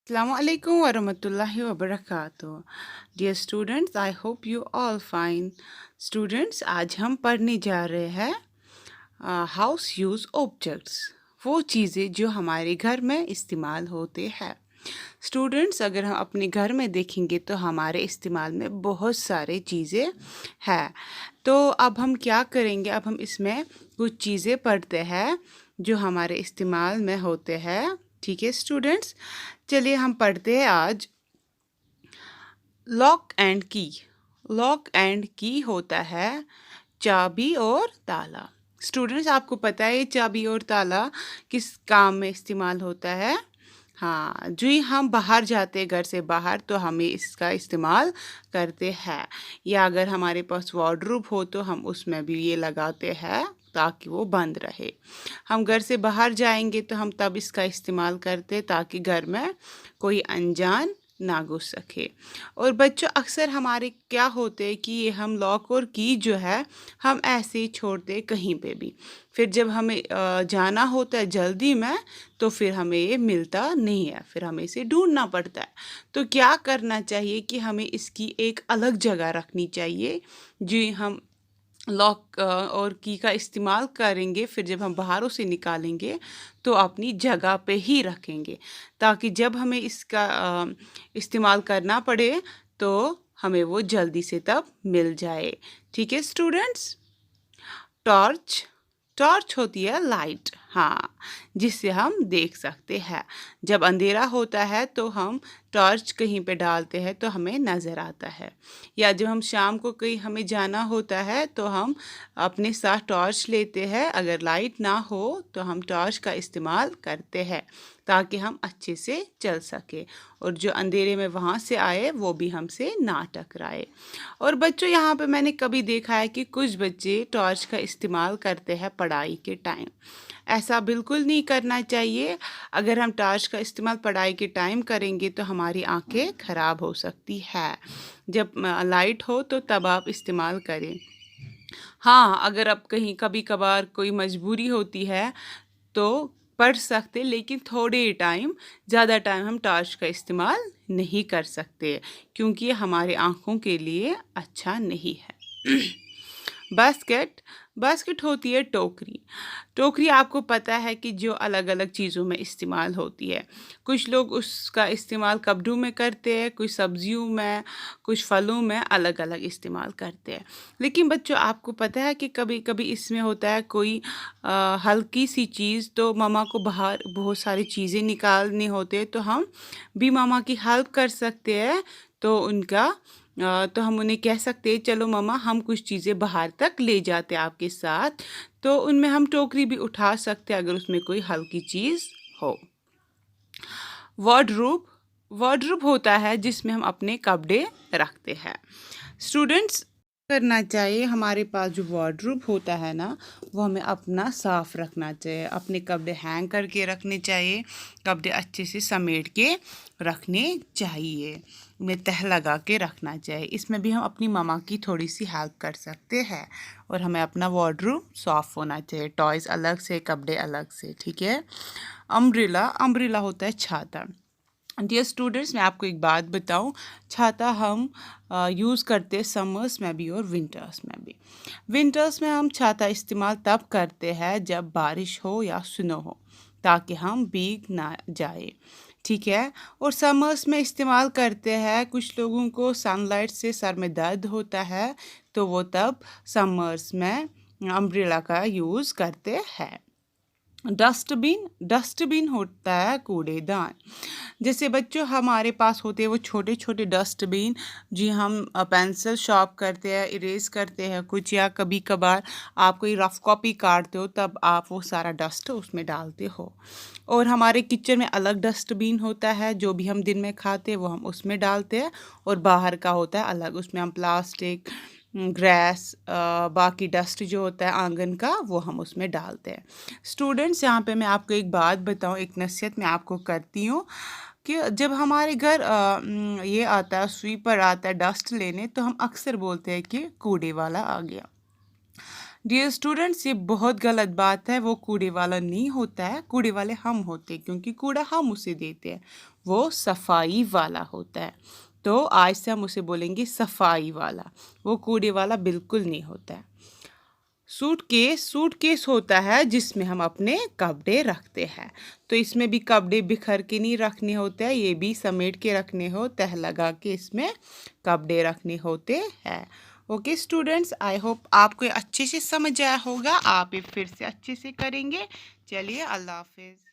Assalamu alaikum wa rahmatullahi wa barakatuh. Dear students, I hope you all fine. Students, आज हम पढ़ने जा रहे हैं हाउस यूज ऑब्जेक्ट्स, वो चीज़ें जो हमारे घर में इस्तेमाल होते हैं। स्टूडेंट्स, अगर हम अपने घर में देखेंगे तो हमारे इस्तेमाल में बहुत सारे चीज़ें हैं। तो अब हम क्या करेंगे, अब हम इसमें कुछ चीज़ें पढ़ते हैं जो हमारे इस्तेमाल में होते हैं। ठीक है स्टूडेंट्स, चलिए हम पढ़ते हैं आज लॉक एंड की। लॉक एंड की होता है चाबी और ताला। स्टूडेंट्स, आपको पता है चाबी और ताला किस काम में इस्तेमाल होता है? हाँ, जो ही हम बाहर जाते हैं घर से बाहर तो हमें इसका इस्तेमाल करते हैं, या अगर हमारे पास वार्डरोब हो तो हम उसमें भी ये लगाते हैं ताकि वो बंद रहे। हम घर से बाहर जाएंगे तो हम तब इसका इस्तेमाल करते हैं ताकि घर में कोई अनजान ना घुस सके। और बच्चों, अक्सर हमारे क्या होते हैं कि ये हम लॉक और की जो है हम ऐसे ही छोड़ते हैं कहीं पे भी। फिर जब हमें जाना होता है जल्दी में तो फिर हमें ये मिलता नहीं है, फिर हमें इसे ढूंढना पड़ता है। तो क्या करना चाहिए कि हमें इसकी एक अलग जगह रखनी चाहिए। जी, हम लॉक और की का इस्तेमाल करेंगे, फिर जब हम बाहर उसे निकालेंगे तो अपनी जगह पे ही रखेंगे ताकि जब हमें इसका इस्तेमाल करना पड़े तो हमें वो जल्दी से तब मिल जाए। ठीक है स्टूडेंट्स। टॉर्च, टॉर्च होती है लाइट, हाँ, जिससे हम देख सकते हैं। जब अंधेरा होता है तो हम टॉर्च कहीं पे डालते हैं तो हमें नज़र आता है। या जब हम शाम को कहीं हमें जाना होता है तो हम अपने साथ टॉर्च लेते हैं। अगर लाइट ना हो तो हम टॉर्च का इस्तेमाल करते हैं ताकि हम अच्छे से चल सके और जो अंधेरे में वहाँ से आए वो भी हमसे ना टकराए। और बच्चों, यहाँ पे मैंने कभी देखा है कि कुछ बच्चे टॉर्च का इस्तेमाल करते हैं पढ़ाई के टाइम। ऐसा बिल्कुल नहीं करना चाहिए। अगर हम टॉर्च का इस्तेमाल पढ़ाई के टाइम करेंगे तो हमारी आंखें ख़राब हो सकती है। जब लाइट हो तो तब आप इस्तेमाल करें। हाँ, अगर अब कहीं कभी कभार कोई मजबूरी होती है तो पढ़ सकते, लेकिन थोड़े टाइम, ज़्यादा टाइम हम टॉर्च का इस्तेमाल नहीं कर सकते क्योंकि ये हमारे आँखों के लिए अच्छा नहीं है। बास्केट, बास्केट होती है टोकरी। टोकरी आपको पता है कि जो अलग अलग चीज़ों में इस्तेमाल होती है। कुछ लोग उसका इस्तेमाल कपड़ों में करते हैं, कुछ सब्जियों में, कुछ फलों में अलग अलग इस्तेमाल करते हैं। लेकिन बच्चों, आपको पता है कि कभी कभी इसमें होता है कोई हल्की सी चीज़, तो मम्मा को बाहर बहुत सारी चीज़ें निकालनी होती है तो हम भी मम्मा की हेल्प कर सकते हैं। तो तो हम उन्हें कह सकते हैं चलो मम्मा, हम कुछ चीज़ें बाहर तक ले जाते हैं आपके साथ। तो उनमें हम टोकरी भी उठा सकते हैं अगर उसमें कोई हल्की चीज़ हो। वार्डरोब, वार्डरोब होता है जिसमें हम अपने कपड़े रखते हैं। स्टूडेंट्स, करना चाहिए हमारे पास जो वार्डरोब होता है ना, वो हमें अपना साफ़ रखना चाहिए। अपने कपड़े हैंग करके रखने चाहिए, कपड़े अच्छे से समेट के रखने चाहिए, उन्हें तह लगा के रखना चाहिए। इसमें भी हम अपनी मम्मा की थोड़ी सी हेल्प कर सकते हैं। और हमें अपना वार्डरोब साफ़ होना चाहिए, टॉयज़ अलग से, कपड़े अलग से। ठीक है। अम्ब्रेला, अम्ब्रेला होता है छाता। डियर स्टूडेंट्स, मैं आपको एक बात बताऊं, छाता हम यूज़ करते हैं समर्स में भी और विंटर्स में भी। विंटर्स में हम छाता इस्तेमाल तब करते हैं जब बारिश हो या स्नो हो ताकि हम भीग ना जाए। ठीक है। और समर्स में इस्तेमाल करते हैं, कुछ लोगों को सनलाइट से सर में दर्द होता है तो वो तब समर्स में अम्ब्रेला का यूज़ करते हैं। डस्टबिन, डस्टबिन होता है कूड़ेदान। जैसे बच्चों हमारे पास होते हैं वो छोटे छोटे डस्टबिन, जी हम पेंसिल शॉर्प करते हैं, इरेज करते हैं कुछ, या कभी कभार आप कोई रफ कॉपी काटते हो तब आप वो सारा डस्ट उसमें डालते हो। और हमारे किचन में अलग डस्टबिन होता है, जो भी हम दिन में खाते हैं वो हम उसमें डालते हैं, और बाहर का होता है अलग, उसमें हम प्लास्टिक, ग्रेस, बाकी डस्ट जो होता है आंगन का वो हम उसमें डालते हैं। स्टूडेंट्स, यहाँ पे मैं आपको एक बात बताऊँ, एक नसीहत मैं आपको करती हूँ कि जब हमारे घर ये आता है, स्वीपर आता है डस्ट लेने, तो हम अक्सर बोलते हैं कि कूड़े वाला आ गया। डियर स्टूडेंट्स, ये बहुत गलत बात है। वो कूड़े वाला नहीं होता है, कूड़े वाले हम होते हैं, क्योंकि कूड़ा हम उसे देते हैं। वो सफाई वाला होता है। तो आज से हम उसे बोलेंगे सफाई वाला। वो कूड़े वाला बिल्कुल नहीं होता है। सूटकेस होता है जिसमें हम अपने कपड़े रखते हैं। तो इसमें भी कपड़े बिखर के नहीं रखने होते हैं, ये भी समेट के रखने हो, तह लगा के इसमें कपड़े रखने होते हैं। ओके स्टूडेंट्स, आई होप आपको अच्छे से समझ आया होगा। आप ये फिर से अच्छे से करेंगे। चलिए, अल्लाह हाफिज़।